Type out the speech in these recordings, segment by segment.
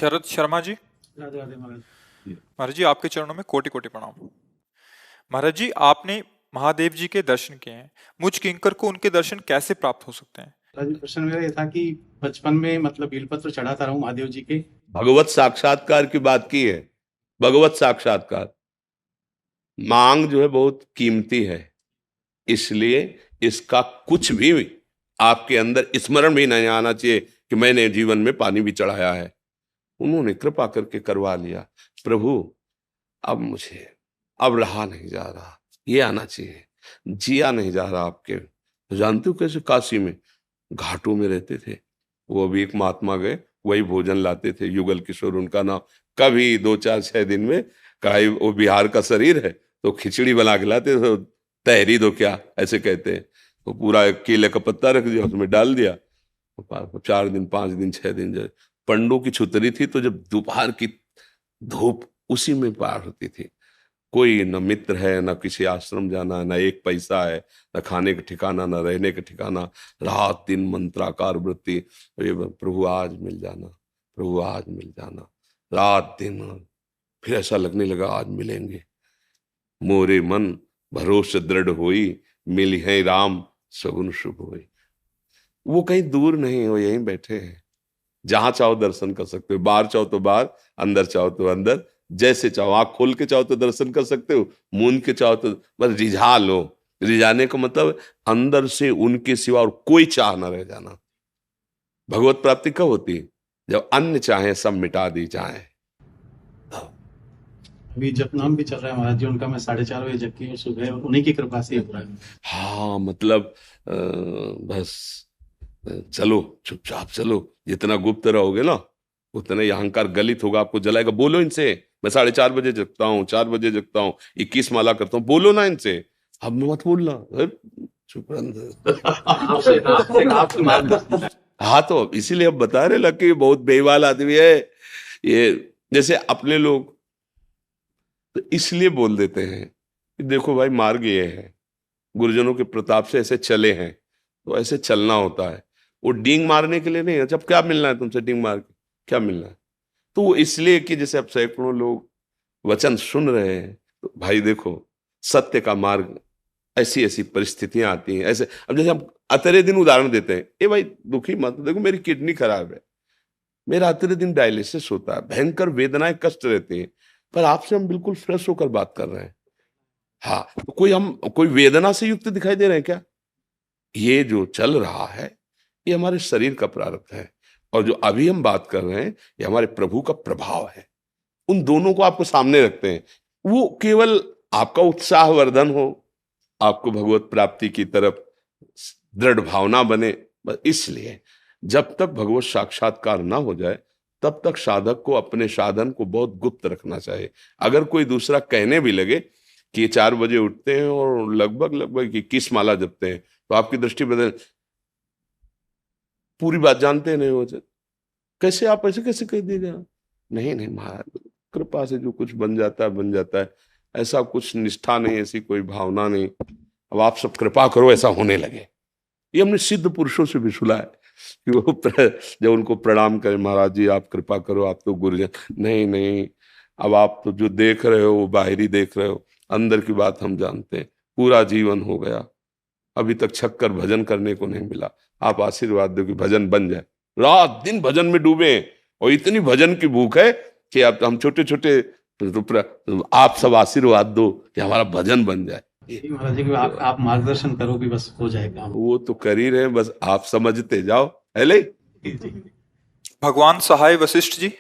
शरद शर्मा जी। राधे राधे महाराज। महाराज जी, आपके चरणों में कोटि कोटि प्रणाम। महाराज जी, आपने महादेव जी के दर्शन किए हैं। मुझ किंकर को उनके दर्शन कैसे प्राप्त हो सकते हैं? महाराज जी, प्रश्न मेरा ये था कि बचपन में मतलब बेलपत्र चढ़ाता रहूं महादेव जी के। भगवत साक्षात्कार की बात की है। भगवत साक्षात्कार मांग जो है बहुत कीमती है, इसलिए इसका कुछ भी आपके अंदर स्मरण भी नहीं आना चाहिए कि मैंने जीवन में पानी भी चढ़ाया है। उन्होंने कृपा करके करवा लिया। प्रभु, अब मुझे अब रहा नहीं जा रहा, ये आना चाहिए, जिया नहीं जा रहा आपके। तो जानते हो कैसे काशी में घाटों में रहते थे, वो अभी एक महात्मा गए, वही भोजन लाते थे, युगल किशोर उनका नाम। कभी 2 4 6 दिन में कढ़ाई, वो बिहार का शरीर है तो खिचड़ी बना के लाते, तो तहरी दो क्या ऐसे कहते हैं, तो पूरा एक केले का पत्ता रख दिया, उसमें डाल दिया। 4 दिन 5 दिन 6 दिन जब पंडों की छुतरी थी, तो जब दोपहर की धूप उसी में पार होती थी। कोई न मित्र है, न किसी आश्रम जाना है, न एक पैसा है, न खाने का ठिकाना, न रहने का ठिकाना। रात दिन मंत्राकार वृत्ति, ये प्रभु आज मिल जाना, प्रभु आज मिल जाना, रात दिन। फिर ऐसा लगने लगा आज मिलेंगे। मोरे मन भरोसे दृढ़ होई, मिली है राम सगुन शुभ होई। वो कहीं दूर नहीं, वो यहीं बैठे हैं। जहां चाहो दर्शन कर सकते हो, बाहर चाहो तो बाहर, अंदर चाहो तो अंदर, जैसे चाहो। आंख खोल के चाहो तो दर्शन कर सकते हो, मूंद के चाहो तो बस रिझा लो। रिझाने का मतलब अंदर से उनके सिवा और कोई चाह न रह जाना। भगवत प्राप्ति कब होती है? जब अन्य चाहे सब मिटा दी जाए। अभी जपनाम भी चल रहा है महाराज जी उनका, मैं 4:30 बजे जग के सुबह उन्हीं की कृपा से ही हो रहा है। हाँ मतलब बस चलो, चुपचाप चलो। जितना गुप्त रहोगे ना, उतना ही अहंकार गलित होगा, आपको जलाएगा। बोलो इनसे, मैं 4:30 बजे जगता हूँ, 4 बजे जगता हूँ, 21 माला करता हूँ। बोलो ना इनसे, अब मत बोलना। चुप हाँ, तो इसीलिए अब बता रहे लग कि बहुत बेईमान आदमी है ये, जैसे अपने लोग तो इसलिए बोल देते हैं कि देखो भाई, मार्ग ये है, गुरुजनों के प्रताप से ऐसे चले हैं, तो ऐसे चलना होता है। वो डींग मारने के लिए नहीं है। जब क्या मिलना है तुमसे डींग मार के, क्या मिलना है? तो वो इसलिए कि जैसे अब सैकड़ों लोग वचन सुन रहे हैं, तो भाई देखो, सत्य का मार्ग, ऐसी ऐसी परिस्थितियां आती हैं ऐसे। अब जैसे हम अतरे दिन उदाहरण देते हैं, ए भाई दुखी मत, देखो मेरी किडनी खराब है, मेरा अतरे दिन डायलिसिस होता है, भयंकर वेदनाएं कष्ट रहती हैं, पर आपसे हम बिल्कुल फ्रेश होकर बात कर रहे हैं। हाँ, तो कोई वेदना से युक्त दिखाई दे रहे हैं क्या? ये जो चल रहा है, ये हमारे शरीर का प्रारब्ध है, और जो अभी हम बात कर रहे हैं, ये हमारे प्रभु का प्रभाव है। उन दोनों को आपको सामने रखते हैं। वो केवल आपका उत्साहवर्धन हो, आपको भगवत प्राप्ति की तरफ दृढ़ भावना बने, बस इसलिए। जब तक भगवत साक्षात्कार ना हो जाए, तब तक साधक को अपने साधन को बहुत गुप्त रखना चाहिए। अगर कोई दूसरा कहने भी लगे कि ये 4 बजे उठते हैं और लगभग लगभग 21 माला जपते हैं, तो आपकी दृष्टि बदल, पूरी बात जानते नहीं हो, कैसे आप ऐसे कैसे कह दीजिए? नहीं नहीं महाराज, कृपा से जो कुछ बन जाता है बन जाता है। ऐसा कुछ निष्ठा नहीं, ऐसी कोई भावना नहीं। अब आप सब कृपा करो ऐसा होने लगे। ये हमने सिद्ध पुरुषों से भी सुना है कि वो जब उनको प्रणाम करें, महाराज जी आप कृपा करो, आप तो गुरुजन। नहीं नहीं, अब आप तो जो देख रहे हो वो बाहरी देख रहे हो, अंदर की बात हम जानते हैं। पूरा जीवन हो गया, अभी तक छक्कर भजन करने को नहीं मिला। आप आशीर्वाद दो कि भजन बन जाए। रात दिन भजन में डूबे हैं, और इतनी भजन की भूख है कि आप, हम छोटे छोटे, आप सब आशीर्वाद दो कि हमारा भजन बन जाए। जी महाराज जी, आप मार्गदर्शन करो भी बस हो जाए काम। वो तो कर ही रहे हैं, बस आप समझते जाओ। है ले? भगवान सहाय वशिष्ठ जी।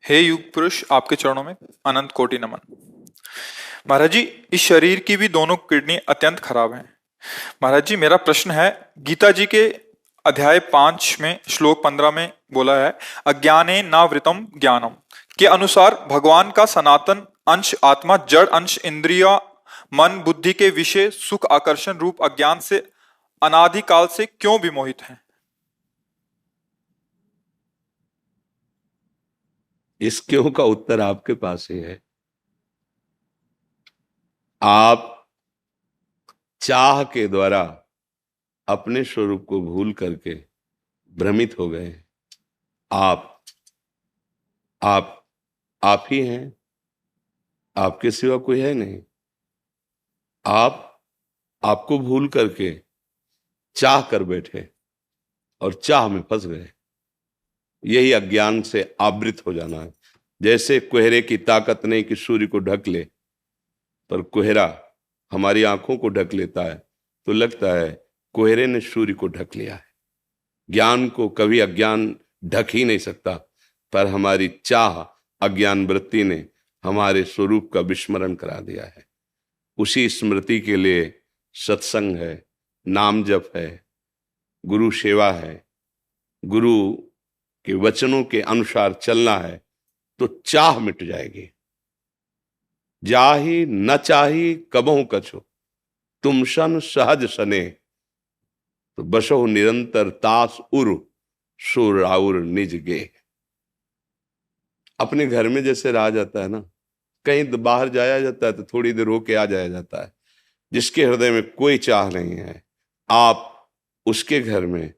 हे युग पुरुष, आपके चरणों में अनंत कोटि नमन। महाराज जी, इस शरीर की भी दोनों किडनी अत्यंत खराब हैं। महाराज जी, मेरा प्रश्न है, गीता जी के अध्याय 5 में श्लोक 15 में बोला है, अज्ञाने नावृतम ज्ञानम के अनुसार भगवान का सनातन अंश आत्मा जड़ अंश इंद्रिया मन बुद्धि के विषय सुख आकर्षण रूप अज्ञान से अनादिकाल से क्यों विमोहित है? इस क्यों का उत्तर आपके पास ही है। आप चाह के द्वारा अपने स्वरूप को भूल करके भ्रमित हो गए। आप ही हैं, आपके सिवा कोई है नहीं। आपको भूल करके चाह कर बैठे और चाह में फंस गए। यही अज्ञान से आवृत हो जाना है। जैसे कोहरे की ताकत नहीं कि सूर्य को ढक ले, पर कोहरा हमारी आंखों को ढक लेता है तो लगता है कोहरे ने सूर्य को ढक लिया है। ज्ञान को कभी अज्ञान ढक ही नहीं सकता, पर हमारी चाह अज्ञान वृत्ति ने हमारे स्वरूप का विस्मरण करा दिया है। उसी स्मृति के लिए सत्संग है, नाम जप है, गुरु सेवा है, गुरु के वचनों के अनुसार चलना है, तो चाह मिट जाएगी। जाही न चाही कबहु कछो, तुम सन सहज सने, तो बसो निरंतर तास उर सुर आउर निज गे। अपने घर में जैसे रहा जाता है ना, कहीं बाहर जाया जाता है तो थोड़ी देर होके आ जाया जाता है। जिसके हृदय में कोई चाह नहीं है, आप उसके घर में,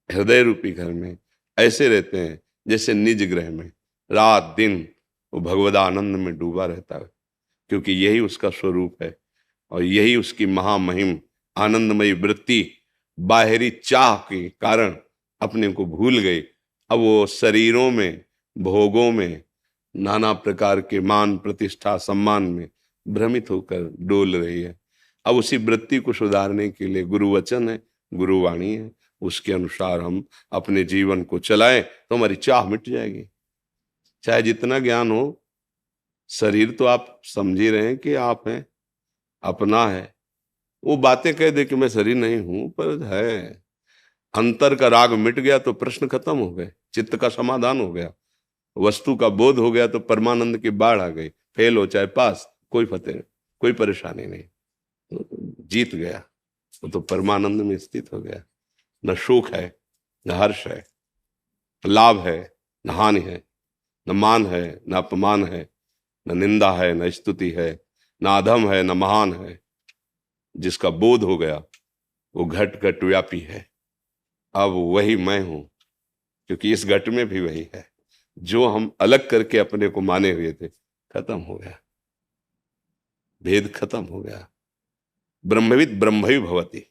हृदय रूपी घर में ऐसे रहते हैं जैसे निज ग्रह में रात दिन वो भगवदानंद में डूबा रहता है, क्योंकि यही उसका स्वरूप है और यही उसकी महामहिम आनंदमयी वृत्ति बाहरी चाह के कारण अपने को भूल गई। अब वो शरीरों में, भोगों में, नाना प्रकार के मान प्रतिष्ठा सम्मान में भ्रमित होकर डोल रही है। अब उसी वृत्ति को सुधारने के लिए गुरु वचन है, गुरु वाणी है, उसके अनुसार हम अपने जीवन को चलाएं तो हमारी चाह मिट जाएगी। चाहे जितना ज्ञान हो, शरीर तो आप समझ ही रहे हैं कि आप हैं, अपना है। वो बातें कह दे कि मैं शरीर नहीं हूं, पर है। अंतर का राग मिट गया तो प्रश्न खत्म हो गए, चित्त का समाधान हो गया, वस्तु का बोध हो गया तो परमानंद की बाढ़ आ गई। फेल हो चाहे पास, कोई फतेह, कोई परेशानी नहीं, जीत गया। वो तो परमानंद में स्थित हो गया। न शोक है, न हर्ष है, न लाभ है, न हानि है, न मान है, न अपमान है, न निंदा है, न स्तुति है, न अधम है, न महान है। जिसका बोध हो गया वो घट घट व्यापी है। अब वही मैं हूं, क्योंकि इस घट में भी वही है। जो हम अलग करके अपने को माने हुए थे, खत्म हो गया, भेद खत्म हो गया। ब्रह्मविद ब्रह्मैव भवति,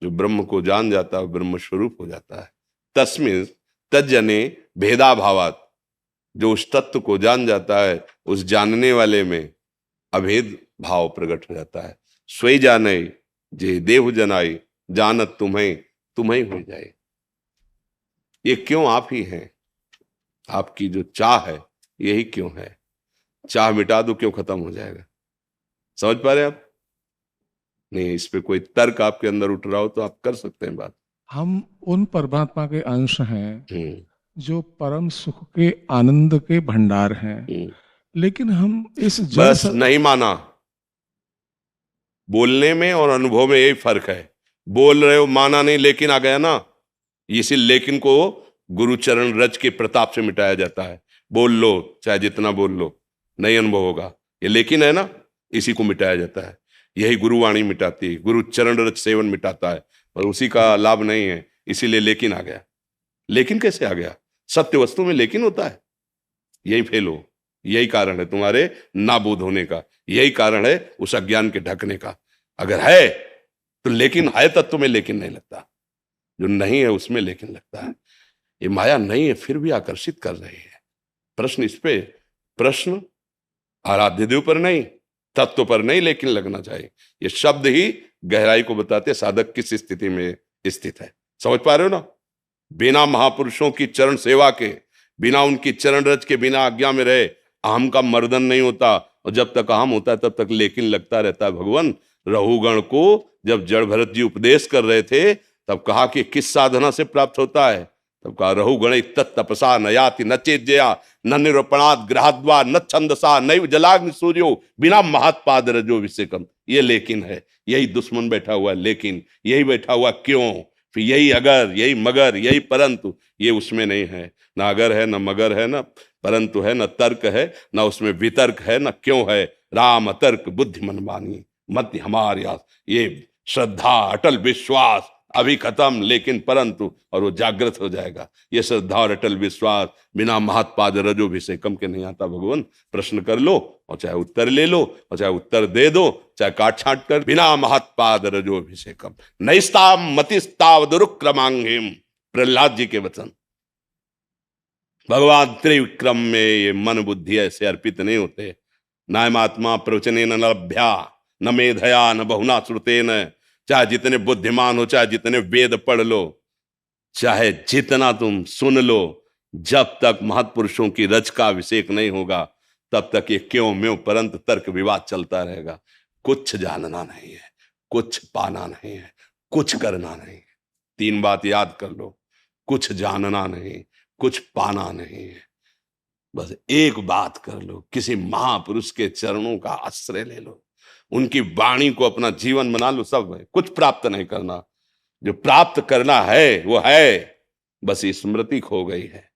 जो ब्रह्म को जान जाता है ब्रह्म स्वरूप हो जाता है। तस्मिन् तज्जने भेदाभावात्, जो उस तत्व को जान जाता है उस जानने वाले में अभेद भाव प्रकट हो जाता है। स्वयं जाने जे देव जनाई, जानत तुम्हें तुम्हें हो जाए। ये क्यों आप ही हैं। आपकी जो चाह है यही क्यों है। चाह मिटा दो, क्यों खत्म हो जाएगा। समझ पा रहे आप? नहीं, इस पे कोई तर्क आपके अंदर उठ रहा हो तो आप कर सकते हैं बात। हम उन परमात्मा के अंश हैं जो परम सुख के आनंद के भंडार हैं, लेकिन हम इस बस नहीं माना। बोलने में और अनुभव में यही फर्क है। बोल रहे हो, माना नहीं, लेकिन आ गया ना। इसी लेकिन को गुरु चरण रज के प्रताप से मिटाया जाता है। बोल लो, चाहे जितना बोल लो, नहीं अनुभव होगा। ये लेकिन है ना, इसी को मिटाया जाता है। यही गुरुवाणी मिटाती है, गुरु चरण रज सेवन मिटाता है, और उसी का लाभ नहीं है, इसीलिए लेकिन आ गया। लेकिन कैसे आ गया? सत्य वस्तु में लेकिन होता है। यही फेल हो, यही कारण है तुम्हारे नाबोध होने का, यही कारण है उस अज्ञान के ढकने का। अगर है तो लेकिन है तत्व में लेकिन नहीं लगता, जो नहीं है उसमें लेकिन लगता है। ये माया नहीं है फिर भी आकर्षित कर रही है। प्रश्न इस पे, प्रश्न आराध्य देव पर नहीं, तत्व पर नहीं लेकिन लगना चाहिए। ये शब्द ही गहराई को बताते साधक किस स्थिति में स्थित है। समझ पा रहे हो ना? बिना महापुरुषों की चरण सेवा के, बिना उनकी चरण रज के, बिना आज्ञा में रहे अहम का मर्दन नहीं होता। और जब तक अहम होता है तब तक लेकिन लगता रहता है। भगवान रहुगण को जब जड़ भरत जी उपदेश कर रहे थे तब कहा कि किस साधना से प्राप्त होता है? तब कहा रहुगण तत्तपसा न याति न चेज्जया न निरूपणात् ग्रहाद्वा न छंदसा नैव जलाग्नि सूर्यो बिना महत्पाद रजो विषेकम। ये लेकिन है, यही दुश्मन बैठा हुआ है। लेकिन यही बैठा हुआ क्यों? फिर यही अगर, यही मगर, यही परंतु, ये उसमें नहीं है। ना अगर है, ना मगर है, ना परंतु है, ना तर्क है, ना उसमें वितर्क है, ना क्यों है। राम तर्क बुद्धि मन मानी मत हमारे आस। ये श्रद्धा, अटल विश्वास, अभी खत्म लेकिन परंतु, और वो जागृत हो जाएगा। ये श्रद्धा और अटल विश्वास बिना महत्पाद रजोभिषेकम के नहीं आता भगवान। प्रश्न कर लो और चाहे उत्तर ले लो, और चाहे उत्तर दे दो चाहे काट छाट कर, बिना महत्पाद रजोभिषेकम नैस्ताम मतिस्ताव दुरुक्रमांगिम, प्रहलाद जी के वचन। भगवान त्रिविक्रम में ये मन बुद्धि ऐसे अर्पित नहीं होते। नायमात्मा प्रवचने न लभ्या न मेधया न बहुना श्रुतेन, चाहे जितने बुद्धिमान हो, चाहे जितने वेद पढ़ लो, चाहे जितना तुम सुन लो, जब तक महत्पुरुषों की रज का अभिषेक नहीं होगा तब तक ये क्यों म्यों परंत तर्क विवाद चलता रहेगा। कुछ जानना नहीं है, कुछ पाना नहीं है, कुछ करना नहीं है। 3 बात याद कर लो, कुछ जानना नहीं, कुछ पाना नहीं है, बस एक बात कर लो, किसी महापुरुष के चरणों का आश्रय ले लो, उनकी वाणी को अपना जीवन बना लो, सब है। कुछ प्राप्त नहीं करना, जो प्राप्त करना है वो है, बस स्मृति खो गई है।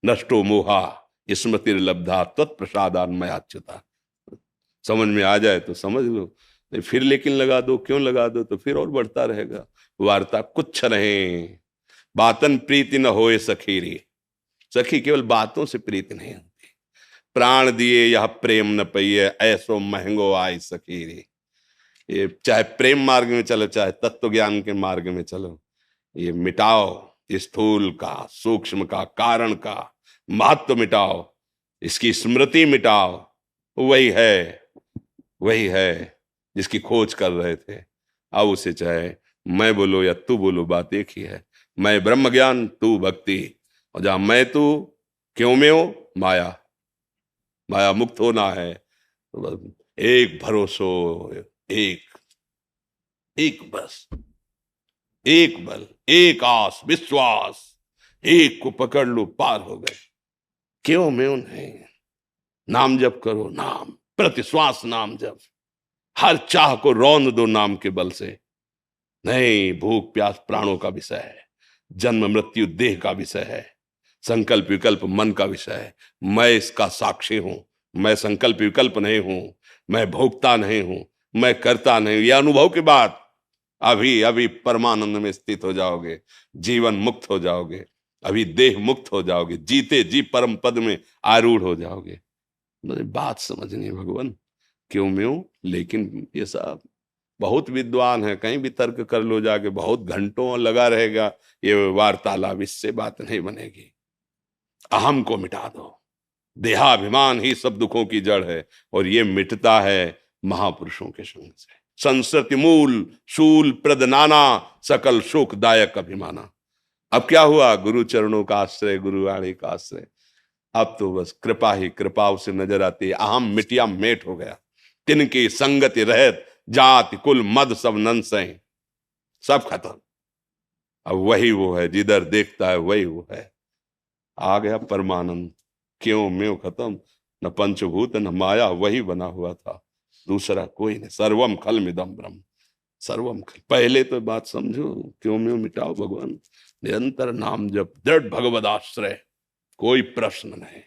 नष्टो मोहा स्मृति लब्धा तत्प्रसादान मयाच्युता। समझ में आ जाए तो समझ लो, नहीं फिर लेकिन लगा दो, क्यों लगा दो, तो फिर और बढ़ता रहेगा। वार्ता कुछ नहीं, बातन प्रीति न होए सखीरी। सखी केवल बातों से प्रीति नहीं होती। प्राण दिए यह प्रेम न पइए, ऐसो महंगो आय सखीरी। ये चाहे प्रेम मार्ग में चलो, चाहे तत्व ज्ञान के मार्ग में चलो, ये मिटाओ स्थूल का, सूक्ष्म का, कारण का महत्व मिटाओ, इसकी स्मृति मिटाओ। वही है जिसकी खोज कर रहे थे। अब उसे चाहे मैं बोलो या तू बोलो, बात एक ही है। मैं ब्रह्म ज्ञान, तू भक्ति। और जहां मैं तू क्यों में हो, माया मुक्त होना है। तो बस एक भरोसो, एक बस, एक बल, एक आस, विश्वास, एक को पकड़ लो, पार हो गए। क्यों में नहीं। नाम जप करो, नाम प्रतिश्वास नाम जप। हर चाह को रौंद दो नाम के बल से। नहीं, भूख प्यास प्राणों का विषय है, जन्म मृत्यु देह का विषय है, संकल्प विकल्प मन का विषय है। मैं इसका साक्षी हूं, मैं संकल्प विकल्प नहीं हूं, मैं भोगता नहीं हूं, मैं करता नहीं हूं। यह अनुभव के बाद अभी अभी परमानंद में स्थित हो जाओगे, जीवन मुक्त हो जाओगे, अभी देह मुक्त हो जाओगे, जीते जी परम पद में आरूढ़ हो जाओगे। मुझे बात समझनी है भगवान, क्यों म्यों। लेकिन ये सब बहुत विद्वान है, कहीं भी तर्क कर लो जाके, बहुत घंटों लगा रहेगा ये वार्तालाप, इससे बात नहीं बनेगी। अहम को मिटा दो। देहाभिमान ही सब दुखों की जड़ है, और ये मिटता है महापुरुषों के संग से। संस्कृति मूल शूल प्रद नाना, सकल शोकदायक अभिमाना। अब क्या हुआ, गुरु चरणों का आश्रय, गुरु वाणी का आश्रय। अब तो बस कृपा ही कृपा उसे नजर आती है। अहम मिटिया मेट हो गया, तिनकी संगति रहत, जाति कुल मद सब नंसै, सब खत्म। अब वही वो है, जिधर देखता है वही वो है। आ गया परमानंद, क्यों म्यों खत्म। न पंचभूत न माया, वही बना हुआ था, दूसरा कोई नहीं। सर्वम खलमिदं ब्रह्म, सर्वम खल। पहले तो बात समझो, क्यों म्यों मिटाओ भगवान। निरंतर नाम जप, दृढ़ भगवद आश्रय, कोई प्रश्न नहीं।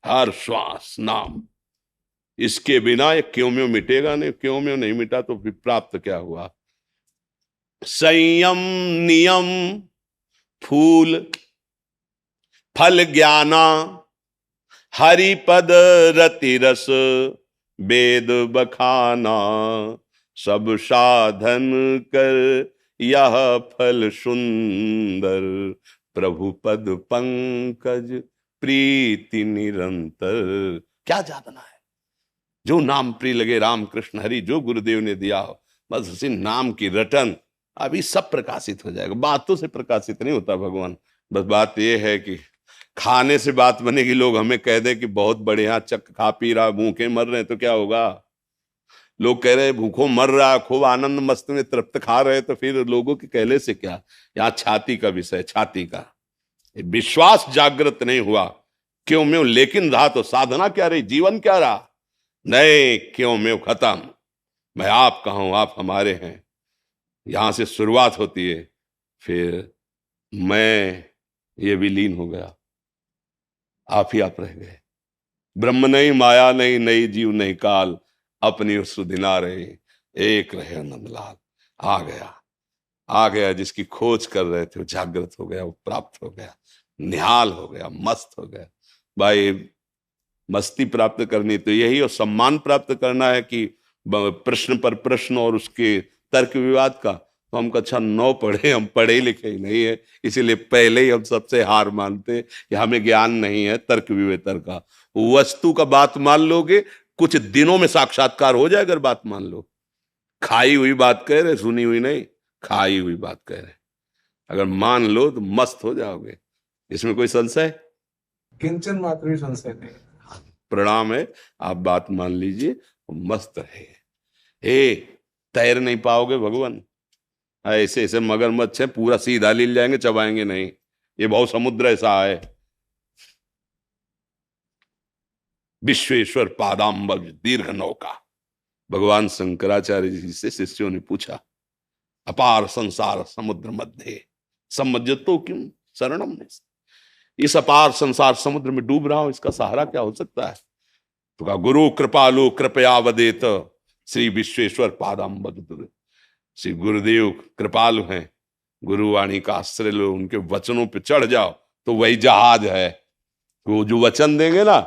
हर श्वास नाम, इसके बिना ये क्यों म्यों मिटेगा नहीं। क्यों म्यों नहीं मिटा तो फिर प्राप्त क्या हुआ। संयम नियम फूल फल ज्ञाना, हरिपद रति रस वेद बखाना, सब साधन कर यह फल सुंदर, प्रभु पद पंकज प्रीति निरंतर। क्या जानना है, जो नाम प्रिय लगे राम कृष्ण हरि, जो गुरुदेव ने दिया हो, बस उसी नाम की रटन, अभी सब प्रकाशित हो जाएगा। बातों से प्रकाशित नहीं होता भगवान। बस बात यह है कि खाने से बात बनेगी। लोग हमें कह दे कि बहुत बढ़िया चक खा पी रहा, भूखे मर रहे हैं, तो क्या होगा। लोग कह रहे हैं भूखों मर रहा, खूब आनंद मस्त में तृप्त खा रहे, तो फिर लोगों के कहले से क्या। यहाँ छाती का विषय, छाती का विश्वास जागृत नहीं हुआ, क्यों म्यों लेकिन रहा, तो साधना क्या रही, जीवन क्या रहा। नहीं, क्यों म्यों खत्म। मैं आपका हूं, आप हमारे हैं, यहां से शुरुआत होती है। फिर मैं ये विलीन हो गया, आप ही आप रह गए। ब्रह्म नहीं, माया नहीं, नई जीव नहीं काल, अपनी सुधिना रहे, एक रहे नंदलाल। आ गया आ गया, जिसकी खोज कर रहे थे वो जागृत हो गया, वो प्राप्त हो गया, निहाल हो गया, मस्त हो गया। भाई मस्ती प्राप्त करनी तो यही, और सम्मान प्राप्त करना है कि प्रश्न पर प्रश्न और उसके तर्क विवाद का, तो हम कक्षा 9 पढ़े, हम पढ़े लिखे ही नहीं है, इसीलिए पहले ही हम सबसे हार मानते हैं कि हमें ज्ञान नहीं है तर्क विवेतर का। वस्तु का बात मान लोगे, कुछ दिनों में साक्षात्कार हो जाए अगर बात मान लो। खाई हुई बात कह रहे, सुनी हुई नहीं, खाई हुई बात कह रहे, अगर मान लो तो मस्त हो जाओगे, इसमें कोई संशय? किंचन मात्र भी संशय नहीं। प्रणाम है, आप बात मान लीजिए, मस्त रहे। हे तैर नहीं पाओगे भगवान, ऐसे ऐसे मगरमच्छ है, पूरा सीधा लील जाएंगे, चबाएंगे नहीं, ये बहुत समुद्र ऐसा है। विश्वेश्वर पादाम्बज दीर्घ नौका, भगवान शंकराचार्य जी से शिष्यों ने पूछा, अपार संसार समुद्र मध्य सम्मज्जतो किम शरणम ने, इस अपार संसार समुद्र में डूब रहा हूं, इसका सहारा क्या हो सकता है? तो कहा, गुरु कृपालु कृपया वदेत श्री विश्वेश्वर पादाम्बज। श्री गुरुदेव कृपालु हैं, गुरुवाणी का आश्रय लो, उनके वचनों पे चढ़ जाओ, तो वही जहाज है, वो जो वचन देंगे ना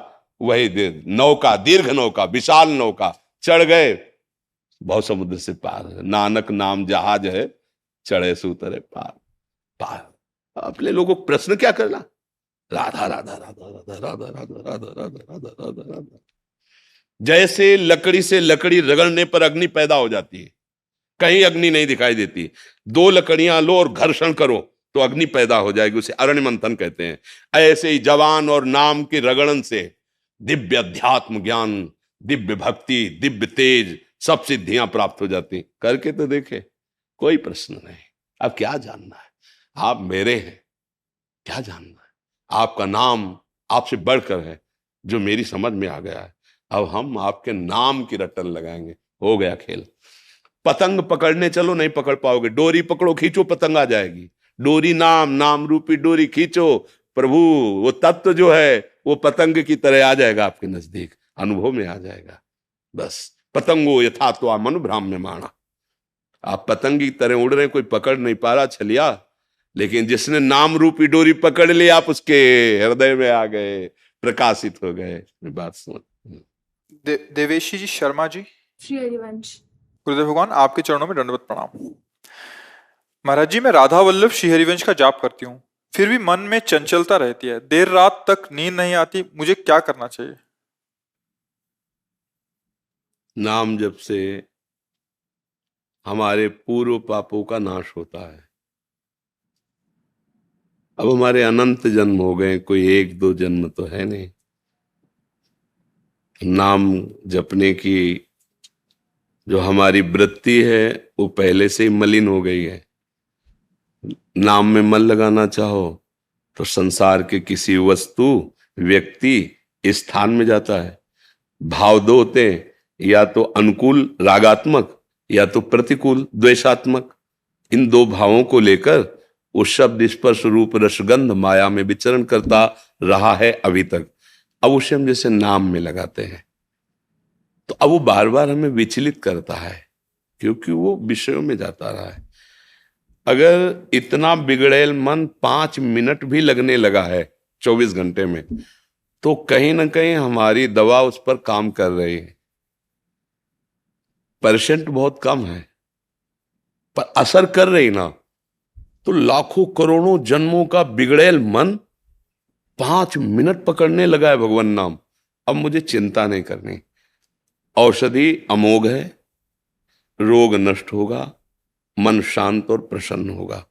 वही नौका, दीर्घ नौका, विशाल नौका, चढ़ गए बहुत समुद्र से पार है। नानक नाम जहाज है, चढ़े से उतरे पार पार। अपने लोगों को प्रश्न क्या करना, राधा राधा राधा राधा राधा राधा राधा राधा राधा राधा राधा। जैसे लकड़ी से लकड़ी रगड़ने पर अग्नि पैदा हो जाती है, कहीं अग्नि नहीं दिखाई देती, 2 लकड़ियां लो और घर्षण करो तो अग्नि पैदा हो जाएगी, उसे अरण्य मंथन कहते हैं। ऐसे ही जवान और नाम की रगड़न से दिव्य अध्यात्म ज्ञान, दिव्य भक्ति, दिव्य तेज, सब सिद्धियां प्राप्त हो जाती। करके तो देखे, कोई प्रश्न नहीं। अब क्या जानना है, आप मेरे हैं, क्या जानना है? आपका नाम आपसे बढ़कर है, जो मेरी समझ में आ गया है। अब हम आपके नाम की रटन लगाएंगे, हो गया खेल। पतंग पकड़ने चलो, नहीं पकड़ पाओगे, डोरी पकड़ो, खींचो, पतंग आ जाएगी। डोरी नाम, नाम रूपी डोरी खींचो, प्रभु वो तत्व जो है वो पतंग की तरह आ जाएगा आपके नजदीक, अनुभव में आ जाएगा। बस पतंगो यथा तो मनु भ्राम्यमाणा, आप पतंग की तरह उड़ रहे, कोई पकड़ नहीं पा रहा छलिया, लेकिन जिसने नाम रूपी डोरी पकड़ ली, आप उसके हृदय में आ गए, प्रकाशित हो गए। बात समझ। देवेशी जी शर्मा जी, श्री हरिवंश। गुरुदेव भगवान आपके चरणों में दंडवत प्रणाम। महाराज जी, मैं राधा वल्लभ श्री हरिवंश का जाप करती हूँ, फिर भी मन में चंचलता रहती है, देर रात तक नींद नहीं आती, मुझे क्या करना चाहिए? नाम जप से हमारे पूर्व पापों का नाश होता है। अब हमारे अनंत जन्म हो गए, कोई 1-2 जन्म तो है नहीं। नाम जपने की जो हमारी वृत्ति है वो पहले से ही मलिन हो गई है। नाम में मन लगाना चाहो तो संसार के किसी वस्तु, व्यक्ति, स्थान में जाता है। भाव 2 होते हैं, या तो अनुकूल रागात्मक या तो प्रतिकूल द्वेषात्मक। इन 2 भावों को लेकर वो शब्द स्पर्श रूप रसगंध माया में विचरण करता रहा है अभी तक। अब उसे हम जैसे नाम में लगाते हैं तो अब वो बार बार हमें विचलित करता है, क्योंकि वो विषयों में जाता रहा है। अगर इतना बिगड़ेल मन 5 मिनट भी लगने लगा है 24 घंटे में, तो कहीं ना कहीं हमारी दवा उस पर काम कर रही है। परसेंट बहुत कम है पर असर कर रही ना। तो लाखों करोड़ों जन्मों का बिगड़ेल मन 5 मिनट पकड़ने लगा है भगवान नाम। अब मुझे चिंता नहीं करनी, औषधि अमोघ है, रोग नष्ट होगा, मन शांत और प्रसन्न होगा।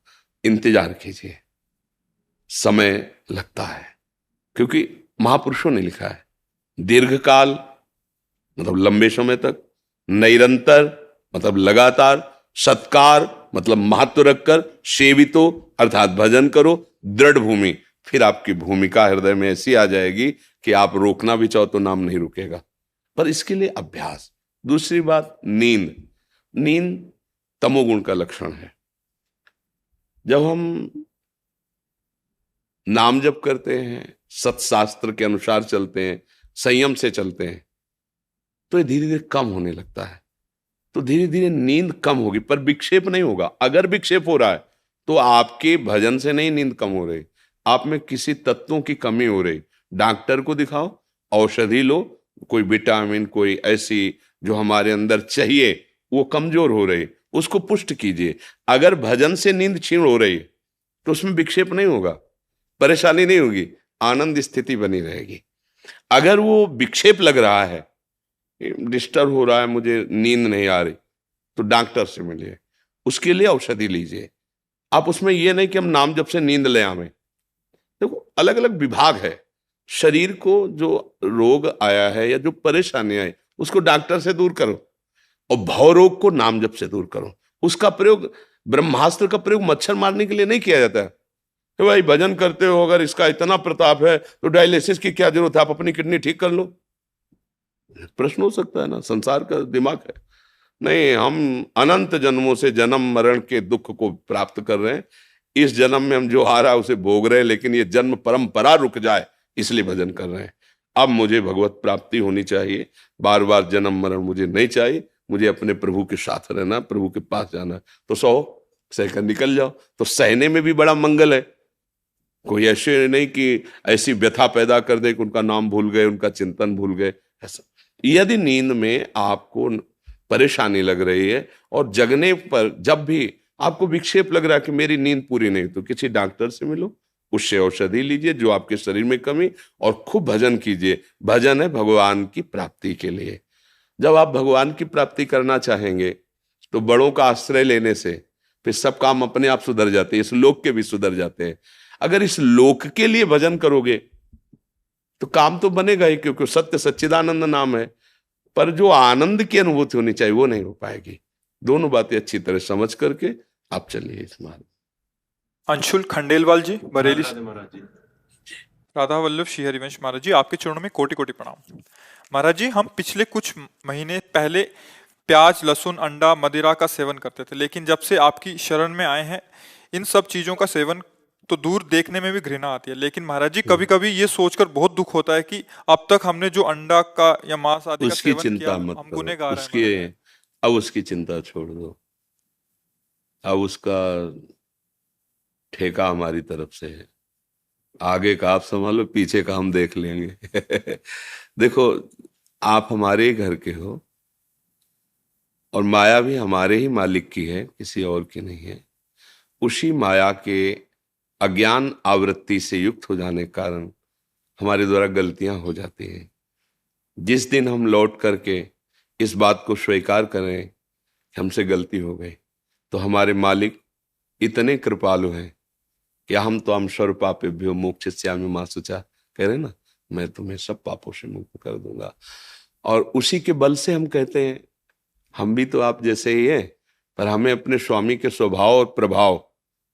इंतजार कीजिए, समय लगता है, क्योंकि महापुरुषों ने लिखा है दीर्घकाल मतलब लंबे समय तक, निरंतर मतलब लगातार, सत्कार मतलब महत्व रखकर, सेवितो अर्थात भजन करो, दृढ़ भूमि। फिर आपकी भूमिका हृदय में ऐसी आ जाएगी कि आप रोकना भी चाहो तो नाम नहीं रुकेगा, पर इसके लिए अभ्यास। दूसरी बात, नींद। नींद तमोगुण का लक्षण है। जब हम नाम जप करते हैं, सत्शास्त्र के अनुसार चलते हैं, संयम से चलते हैं, तो ये धीरे धीरे कम होने लगता है। तो धीरे धीरे नींद कम होगी, पर विक्षेप नहीं होगा। अगर विक्षेप हो रहा है तो आपके भजन से नहीं नींद कम हो रही, आप में किसी तत्वों की कमी हो रही। डॉक्टर को दिखाओ, औषधि लो, कोई विटामिन, कोई ऐसी जो हमारे अंदर चाहिए वो कमजोर हो रही, उसको पुष्ट कीजिए। अगर भजन से नींद क्षीण हो रही तो उसमें विक्षेप नहीं होगा, परेशानी नहीं होगी, आनंद स्थिति बनी रहेगी। अगर वो विक्षेप लग रहा है, डिस्टर्ब हो रहा है, मुझे नींद नहीं आ रही, तो डॉक्टर से मिलिए, उसके लिए औषधि लीजिए। आप उसमें ये नहीं कि हम नाम जप से नींद ले आवें। देखो अलग अलग विभाग है। शरीर को जो रोग आया है या जो परेशानी आई उसको डॉक्टर से दूर करो, और भव रोग को नाम जप से दूर करो। उसका प्रयोग, ब्रह्मास्त्र का प्रयोग मच्छर मारने के लिए नहीं किया जाता है। तो भाई भजन करते हो, अगर इसका इतना प्रताप है तो डायलिसिस की क्या जरूरत है, आप अपनी किडनी ठीक कर लो। प्रश्न हो सकता है ना, संसार का दिमाग है। नहीं, हम अनंत जन्मों से जन्म मरण के दुख को प्राप्त कर रहे हैं। इस जन्म में हम जो आ रहा है उसे भोग रहे हैं, लेकिन ये जन्म परंपरा रुक जाए इसलिए भजन कर रहे हैं। अब मुझे भगवत प्राप्ति होनी चाहिए, बार बार जन्म मरण मुझे नहीं चाहिए, मुझे अपने प्रभु के साथ रहना, प्रभु के पास जाना। तो सहकर निकल जाओ, तो सहने में भी बड़ा मंगल है। कोई ऐसे नहीं कि ऐसी व्यथा पैदा कर दे कि उनका नाम भूल गए, उनका चिंतन भूल गए, ऐसा। यदि नींद में आपको परेशानी लग रही है और जगने पर जब भी आपको विक्षेप लग रहा है कि मेरी नींद पूरी नहीं, तो किसी डॉक्टर से मिलो, उससे औषधि लीजिए जो आपके शरीर में कमी, और खूब भजन कीजिए। भजन है भगवान की प्राप्ति के लिए। जब आप भगवान की प्राप्ति करना चाहेंगे तो बड़ों का आश्रय लेने से फिर सब काम अपने आप सुधर जाते हैं, इस लोक के भी सुधर जाते हैं। अगर इस लोक के लिए भजन करोगे तो काम तो बनेगा ही, क्योंकि सत्य सच्चिदानंद नाम है, पर जो आनंद की अनुभूति होनी चाहिए वो नहीं हो पाएगी। दोनों बातें अच्छी तरह समझ करके आप चलिए इस मार्ग। अंशुल खंडेलवाल जी, बरेली। राधे महाराज जी। राधा वल्लभ श्री हरिवंश महाराज जी, आपके चरणों में कोटि कोटि प्रणाम। महाराज जी, हम पिछले कुछ महीने पहले प्याज, लहसुन, अंडा, मदिरा का सेवन करते थे, लेकिन जब से आपकी शरण में आए हैं इन सब चीजों का सेवन तो दूर, देखने में भी घृणा आती है। लेकिन महाराज जी कभी कभी ये सोचकर बहुत दुख होता है कि अब तक हमने जो अंडा का या मांस आदि का उसकी सेवन चिंता किया, मत हम करो, गुनहगार हैं उसकी महाराज। अब उसकी चिंता छोड़ दो। अब उसका ठेका हमारी तरफ से है। आगे का आप संभालो, पीछे का हम देख लेंगे। देखो, आप हमारे ही घर के हो और माया भी हमारे ही मालिक की है, किसी और की नहीं है। उसी माया के अज्ञान आवृत्ति से युक्त हो जाने के कारण हमारे द्वारा गलतियां हो जाती हैं। जिस दिन हम लौट करके इस बात को स्वीकार करें कि हमसे गलती हो गई, तो हमारे मालिक इतने कृपालु हैं कि हम तो हम सर्व पापेभ्यो मोक्षयिष्यामि मा शुचा कह रहे ना, मैं तुम्हें सब पापों से मुक्त कर दूंगा। और उसी के बल से हम कहते हैं, हम भी तो आप जैसे ही हैं, पर हमें अपने स्वामी के स्वभाव और प्रभाव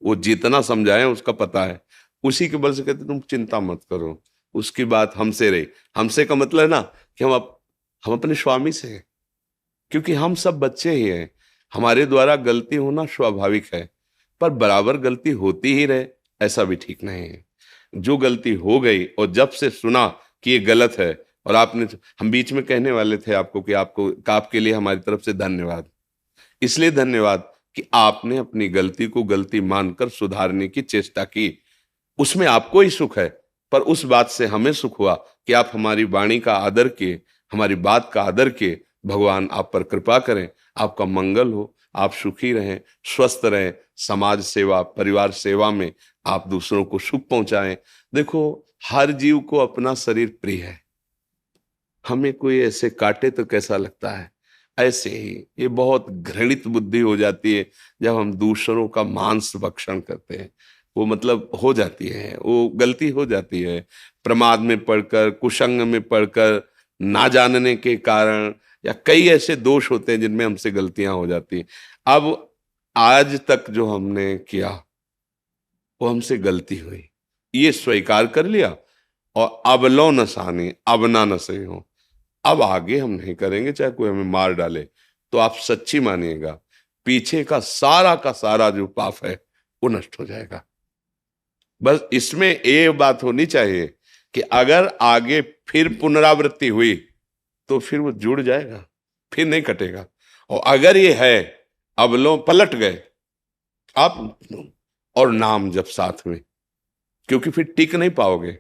वो जितना समझाएं उसका पता है। उसी के बल से कहते तुम चिंता मत करो, उसकी बात हमसे रही। हमसे का मतलब है ना कि हम अपने स्वामी से हैं, क्योंकि हम सब बच्चे ही हैं। हमारे द्वारा गलती होना स्वाभाविक है, पर बराबर गलती होती ही रहे ऐसा भी ठीक नहीं है। जो गलती हो गई और जब से सुना कि ये गलत है, और आपने, हम बीच में कहने वाले थे आपको कि आपके लिए हमारी तरफ से धन्यवाद। इसलिए धन्यवाद कि आपने अपनी गलती को गलती मानकर सुधारने की चेष्टा की। उसमें आपको ही सुख है, पर उस बात से हमें सुख हुआ कि आप हमारी वाणी का आदर किए, हमारी बात का आदर किए। भगवान आप पर कृपा करें, आपका मंगल हो, आप सुखी रहें, स्वस्थ रहें, समाज सेवा, परिवार सेवा में आप दूसरों को सुख पहुंचाएं। देखो, हर जीव को अपना शरीर प्रिय है। हमें कोई ऐसे काटे तो कैसा लगता है, ऐसे ही ये बहुत घृणित बुद्धि हो जाती है जब हम दूसरों का मांस भक्षण करते हैं। वो मतलब हो जाती है, वो गलती हो जाती है, प्रमाद में पड़कर, कुसंग में पड़कर, ना जानने के कारण, या कई ऐसे दोष होते हैं जिनमें हमसे गलतियां हो जाती हैं। अब आज तक जो हमने किया वो हमसे गलती हुई, ये स्वीकार कर लिया, और अब लो न सानी अब ना न सही हो, अब आगे हम नहीं करेंगे, चाहे कोई हमें मार डाले। तो आप सच्ची मानिएगा, पीछे का सारा जो पाप है वो नष्ट हो जाएगा। बस इसमें एक बात होनी चाहिए कि अगर आगे फिर पुनरावृत्ति हुई तो फिर वो जुड़ जाएगा, फिर नहीं कटेगा। और अगर ये है, अब लो पलट गए आप, और नाम जब साथ में, क्योंकि फिर टिक नहीं पाओगे।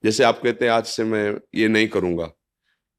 जैसे आप कहते हैं आज से मैं ये नहीं करूंगा,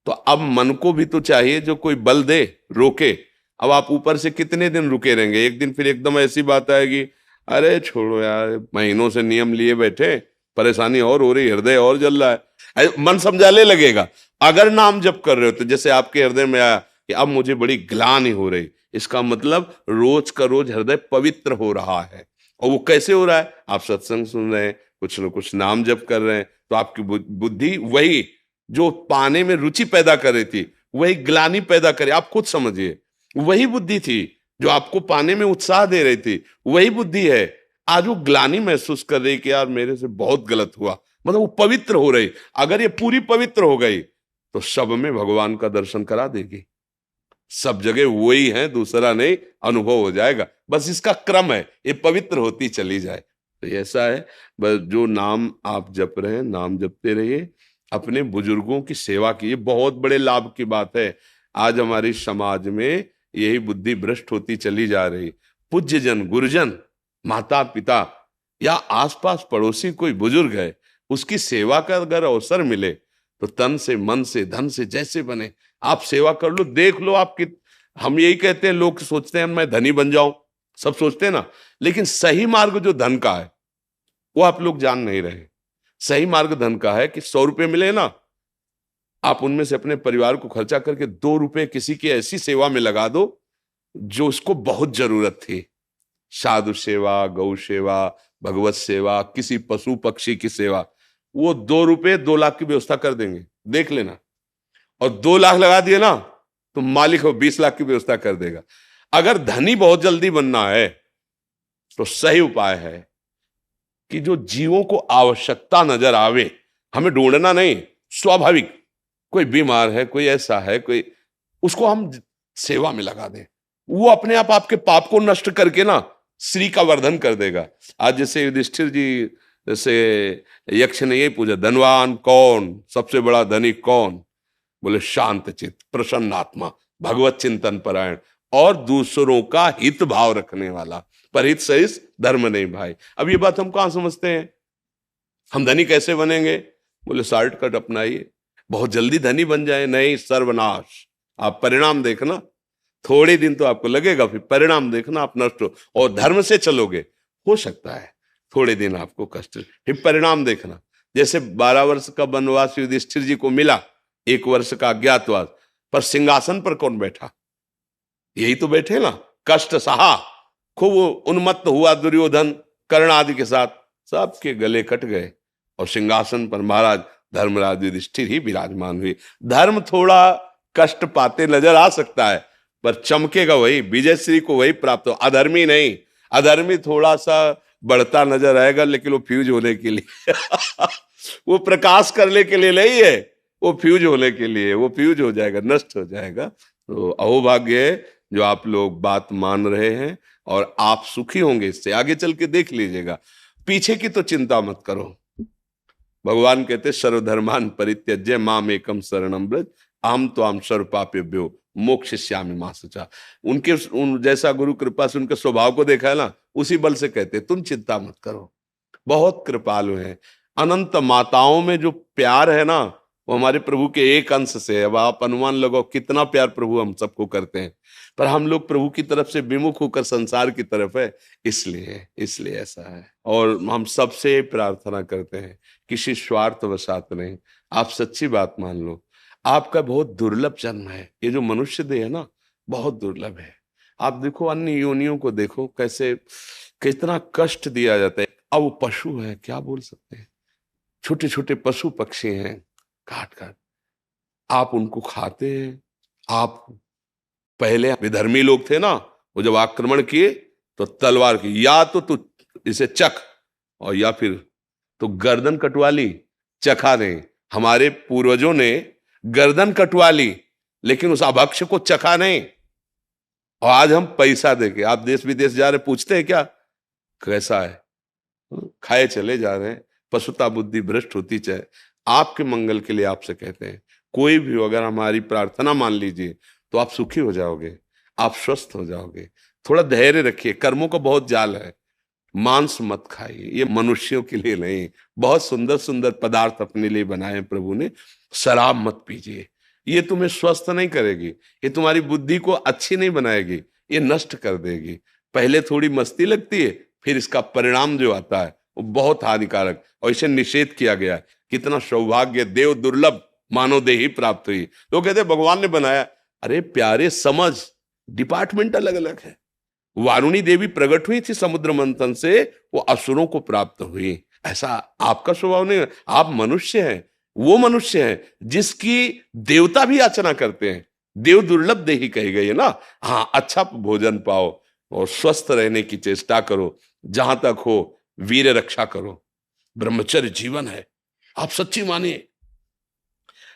तो अब मन को भी तो चाहिए जो कोई बल दे, रोके। अब आप ऊपर से कितने दिन रुके रहेंगे? एक दिन फिर एकदम ऐसी बात आएगी, अरे छोड़ो यार, महीनों से नियम लिए बैठे, परेशानी और हो रही, हृदय और जल रहा है, मन समझाने लगेगा। अगर नाम जप कर रहे हो तो जैसे आपके हृदय में आया कि अब मुझे बड़ी ग्लानि हो रही, इसका मतलब रोज का रोज हृदय पवित्र हो रहा है। और वो कैसे हो रहा है? आप सत्संग सुन रहे हैं, कुछ न कुछ नाम जप कर रहे हैं, तो आपकी बुद्धि वही जो पाने में रुचि पैदा कर रही थी, वही ग्लानि पैदा करे। आप खुद समझिए, वही बुद्धि थी जो आपको पाने में उत्साह दे रही थी, वही बुद्धि है आज वो ग्लानि महसूस कर रही कि यार मेरे से बहुत गलत हुआ। मतलब वो पवित्र हो रही। अगर ये पूरी पवित्र हो गई तो सब में भगवान का दर्शन करा देगी। सब जगह वही है, दूसरा नहीं, अनुभव हो जाएगा। बस इसका क्रम है, ये पवित्र होती चली जाए। तो ऐसा है, बस जो नाम आप जप रहे हैं, नाम जपते रहिए, अपने बुजुर्गों की सेवा कीजिए। बहुत बड़े लाभ की बात है। आज हमारी समाज में यही बुद्धि भ्रष्ट होती चली जा रही। पूज्य जन, गुरुजन, माता पिता या आसपास पड़ोसी कोई बुजुर्ग है, उसकी सेवा का अगर अवसर मिले तो तन से, मन से, धन से जैसे बने आप सेवा कर लो। देख लो आपकी, हम यही कहते हैं, लोग सोचते हैं मैं धनी बन जाऊं, सब सोचते हैं ना, लेकिन सही मार्ग जो धन का है वो आप लोग जान नहीं रहे। सही मार्ग धन का है कि 100 रुपए मिले ना, आप उनमें से अपने परिवार को खर्चा करके 2 रुपए किसी की ऐसी सेवा में लगा दो जो उसको बहुत जरूरत थी। साधु सेवा, गौ सेवा, भगवत सेवा, किसी पशु पक्षी की सेवा, वो 2 रुपए 2 लाख की व्यवस्था कर देंगे, देख लेना। और 2 लाख लगा दिए ना तो मालिक हो 20 लाख की व्यवस्था कर देगा। अगर धनी बहुत जल्दी बनना है तो सही उपाय है कि जो जीवों को आवश्यकता नजर आवे, हमें ढूंढना नहीं, स्वाभाविक कोई बीमार है, कोई ऐसा है, कोई, उसको हम सेवा में लगा दें। वो अपने आप आपके पाप को नष्ट करके ना श्री का वर्धन कर देगा। आज जैसे युधिष्ठिर जी जैसे यक्ष ने यही पूछा, धनवान कौन, सबसे बड़ा धनी कौन? बोले शांत चित्त, प्रसन्न आत्मा, भगवत चिंतन परायण और दूसरों का हित भाव रखने वाला। पर हित सहित धर्म नहीं भाई। अब ये बात हम कहां समझते हैं? हम धनी कैसे बनेंगे? बोले शॉर्टकट अपनाइए, बहुत जल्दी धनी बन जाए। नहीं, सर्वनाश। आप परिणाम देखना, थोड़े दिन तो आपको लगेगा, फिर परिणाम देखना आप नष्ट हो। और धर्म से चलोगे, हो सकता है थोड़े दिन आपको कष्ट, फिर परिणाम देखना। जैसे 12 वर्ष का वनवास युधिष्ठिर जी को मिला, 1 वर्ष का अज्ञातवास, पर सिंहासन पर कौन बैठा? यही तो बैठे ना। कष्ट सहा, खूब उन्मत्त हुआ दुर्योधन कर्ण आदि के साथ, सबके गले कट गए और सिंहासन पर महाराज धर्मराज युधिष्ठिर ही विराजमान हुए। धर्म थोड़ा कष्ट पाते नजर आ सकता है, पर चमकेगा वही, विजयश्री को वही प्राप्त हो। अधर्मी नहीं, अधर्मी थोड़ा सा बढ़ता नजर आएगा, लेकिन वो फ्यूज होने के लिए वो प्रकाश करने के लिए नहीं है, वो फ्यूज होने के लिए, वो फ्यूज हो जाएगा, नष्ट हो जाएगा। तो अहोभाग्य है जो आप लोग बात मान रहे हैं, और आप सुखी होंगे इससे। आगे चल के देख लीजिएगा, पीछे की तो चिंता मत करो। भगवान कहते सर्वधर्मान परित्यज्य माम एकम शरणम व्रज अहम त्वाम सर्व पापेभ्यो मोक्षयिष्यामि मा शुचा। उनके जैसा गुरु कृपा से उनके स्वभाव को देखा है ना, उसी बल से कहते तुम चिंता मत करो, बहुत कृपालु हैं। अनंत माताओं में जो प्यार है ना, वो हमारे प्रभु के एक अंश से है। अब आप अनुमान लगाओ कितना प्यार प्रभु हम सबको करते हैं, पर हम लोग प्रभु की तरफ से विमुख होकर संसार की तरफ है, इसलिए ऐसा है। और हम सबसे प्रार्थना करते हैं, किसी स्वार्थवशात नहीं। आप सच्ची बात मान लो, आपका बहुत दुर्लभ जन्म है। ये जो मनुष्य देह है ना, बहुत दुर्लभ है। आप देखो अन्य योनियों को देखो, कैसे कितना कष्ट दिया जाता है। अब वो पशु है, क्या बोल सकते हैं, छोटे छोटे पशु पक्षी हैं, काट काट आप उनको खाते हैं। आप पहले विधर्मी लोग थे ना, वो जब आक्रमण किए तो तलवार की, या तो तू इसे चख, और या फिर तो गर्दन कटवा ली, चखा नहीं। हमारे पूर्वजों ने गर्दन कटवा ली, लेकिन उस अभक्ष को चखा नहीं। और आज हम पैसा देके, आप देश विदेश जा रहे, पूछते हैं क्या कैसा है, खाए चले जा रहे हैं। पशुता बुद्धि भ्रष्ट होती चाहे। आपके मंगल के लिए आपसे कहते हैं, कोई भी अगर हमारी प्रार्थना मान लीजिए तो आप सुखी हो जाओगे। आप स्वस्थ हो जाओगे। थोड़ा धैर्य रखिए, कर्मों का बहुत जाल है। मांस मत खाइए, ये मनुष्यों के लिए नहीं। बहुत सुंदर सुंदर पदार्थ अपने लिए बनाए हैं प्रभु ने। शराब मत पीजिए, ये तुम्हें स्वस्थ नहीं करेगी, ये तुम्हारी बुद्धि को अच्छी नहीं बनाएगी, ये नष्ट कर देगी। पहले थोड़ी मस्ती लगती है, फिर इसका परिणाम जो आता है वो बहुत हानिकारक, और इसे निषेध किया गया है। कितना सौभाग्य, देव दुर्लभ मानव देही प्राप्त हुई। लोग कहते हैं भगवान ने बनाया, अरे प्यारे समझ, डिपार्टमेंट अलग अलग है। वारुणी देवी प्रकट हुई थी समुद्र मंथन से, वो असुरों को प्राप्त हुई। ऐसा आपका स्वभाव नहीं है, आप मनुष्य हैं। वो मनुष्य है जिसकी देवता भी याचना करते हैं। देव दुर्लभ देही कही गई है ना। हाँ, अच्छा भोजन पाओ और स्वस्थ रहने की चेष्टा करो, जहां तक हो वीर रक्षा करो। ब्रह्मचर्य जीवन है, आप सच्ची मानिए।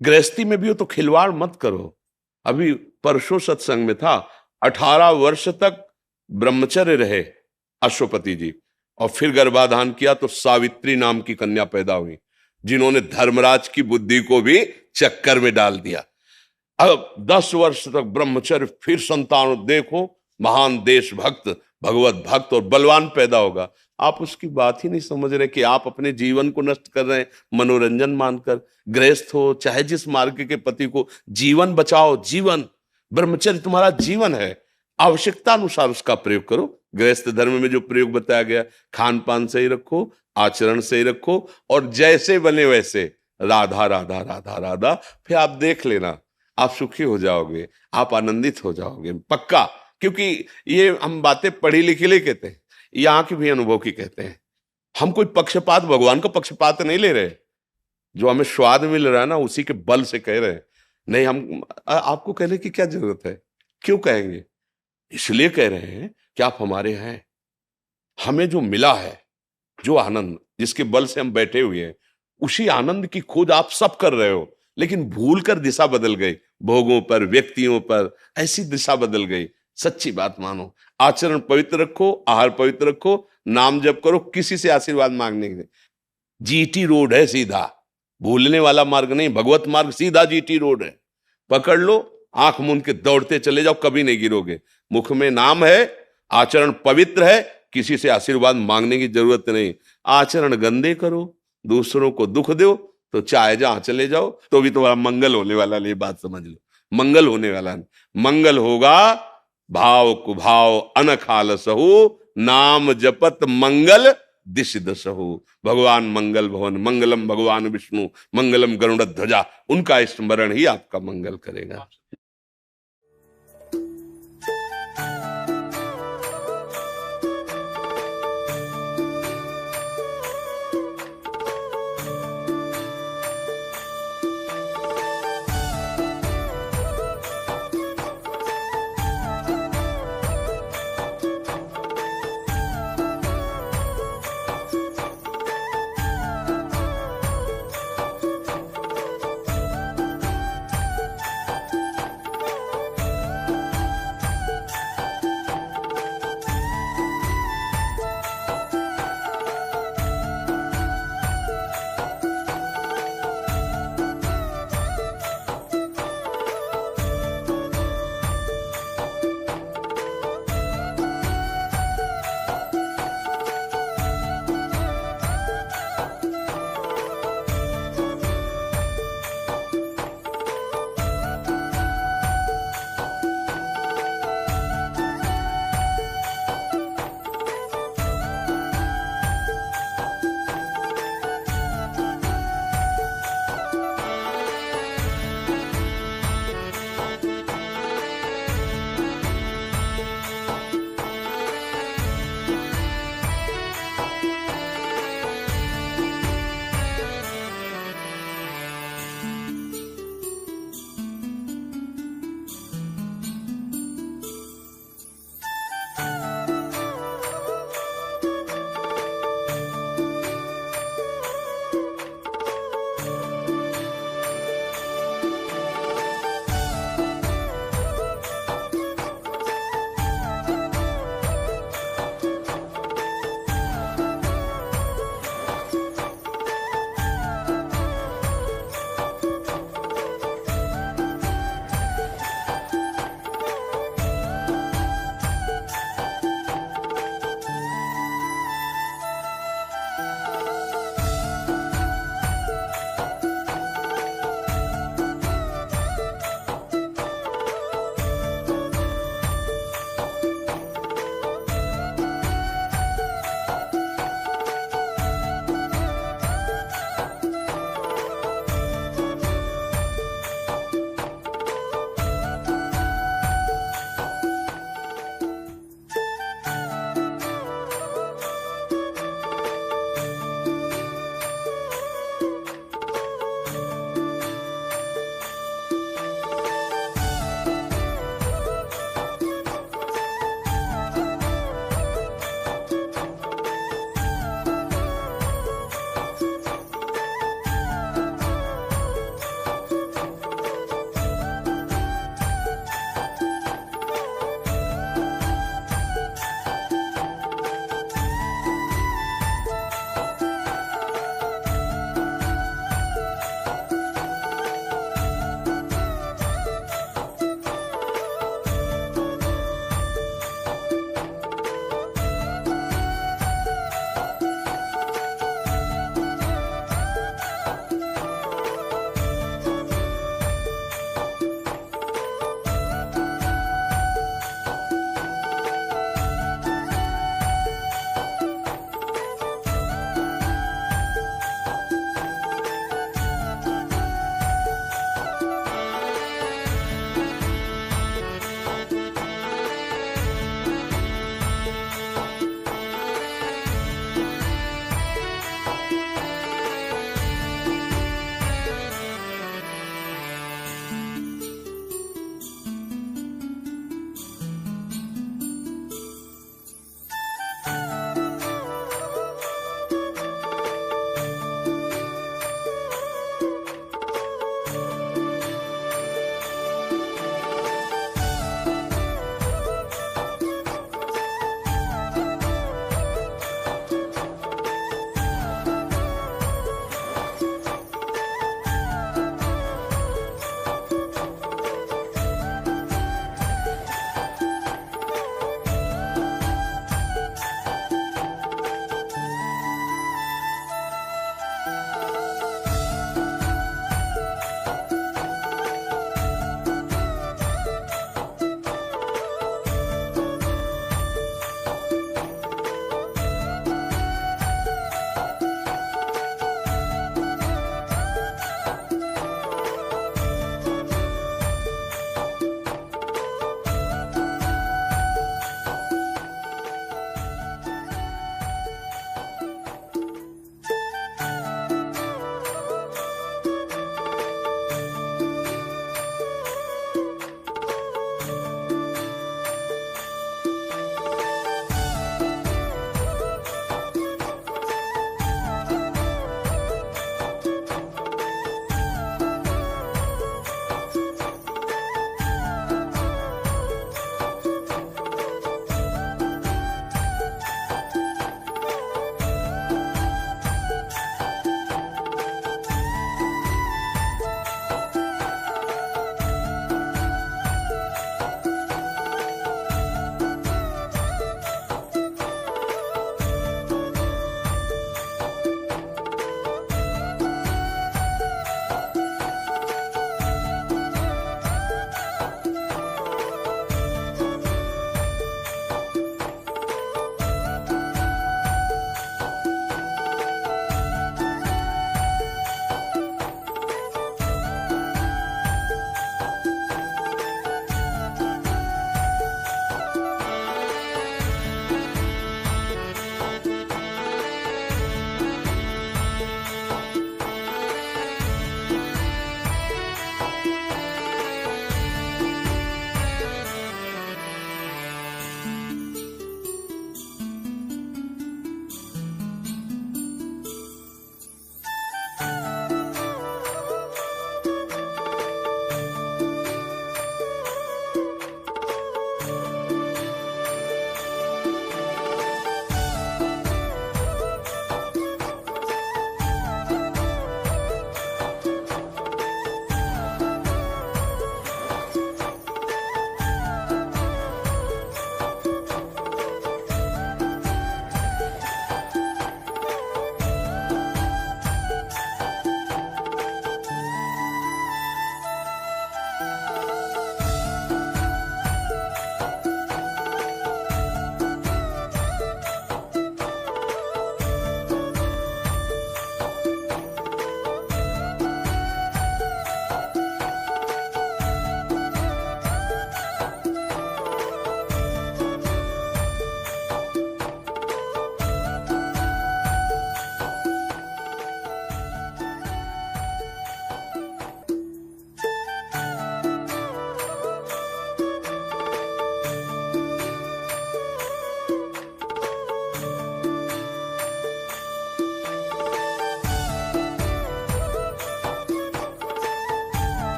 गृहस्थी में भी हो तो खिलवाड़ मत करो। अभी परसों सत्संग में था, 18 वर्ष तक ब्रह्मचर्य रहे अश्वपति जी, और फिर गर्भाधान किया तो सावित्री नाम की कन्या पैदा हुई, जिन्होंने धर्मराज की बुद्धि को भी चक्कर में डाल दिया। अब 10 वर्ष तक ब्रह्मचर्य, फिर संतान, देखो महान देशभक्त, भगवत भक्त और बलवान पैदा होगा। आप उसकी बात ही नहीं समझ रहे कि आप अपने जीवन को नष्ट कर रहे हैं मनोरंजन मानकर। गृहस्थ हो चाहे जिस मार्ग के पति को, जीवन बचाओ। जीवन, ब्रह्मचर्य तुम्हारा जीवन है। आवश्यकता अनुसार उसका प्रयोग करो। गृहस्थ धर्म में जो प्रयोग बताया गया, खान पान सही रखो, आचरण सही रखो, और जैसे बने वैसे राधा राधा राधा राधा, फिर आप देख लेना, आप सुखी हो जाओगे, आप आनंदित हो जाओगे पक्का। क्योंकि ये हम बातें पढ़ी लिखी ले कहते हैं, यहाँ की भी अनुभव की कहते हैं। हम कोई पक्षपात, भगवान का पक्षपात नहीं ले रहे। जो हमें स्वाद मिल रहा है ना, उसी के बल से कह रहे हैं। नहीं, हम आपको कहने की क्या जरूरत है, क्यों कहेंगे? इसलिए कह रहे हैं कि आप हमारे हैं। हमें जो मिला है, जो आनंद जिसके बल से हम बैठे हुए हैं, उसी आनंद की खोज आप सब कर रहे हो, लेकिन भूल कर दिशा बदल गई, भोगों पर, व्यक्तियों पर, ऐसी दिशा बदल गई। सच्ची बात मानो, आचरण पवित्र रखो, आहार पवित्र रखो, नाम जप करो, किसी से आशीर्वाद मांगने के। जीटी रोड है सीधा, भूलने वाला मार्ग नहीं। भगवत मार्ग सीधा जीटी रोड है, पकड़ लो, आंख मूंद के दौड़ते चले जाओ, कभी नहीं गिरोगे। मुख में नाम है, आचरण पवित्र है, किसी से आशीर्वाद मांगने की जरूरत नहीं। आचरण गंदे करो, दूसरों को दुख दो, तो चाहे जहां चले जाओ तो भी तुम्हारा मंगल होने वाला। ये बात समझ लो, मंगल होने वाला नहीं। मंगल होगा भाव कुभाव अनखाल सहु, नाम जपत मंगल दिश दसहु। भगवान मंगल भवन, मंगलम भगवान विष्णु, मंगलम गरुड़ ध्वजा, उनका स्मरण ही आपका मंगल करेगा।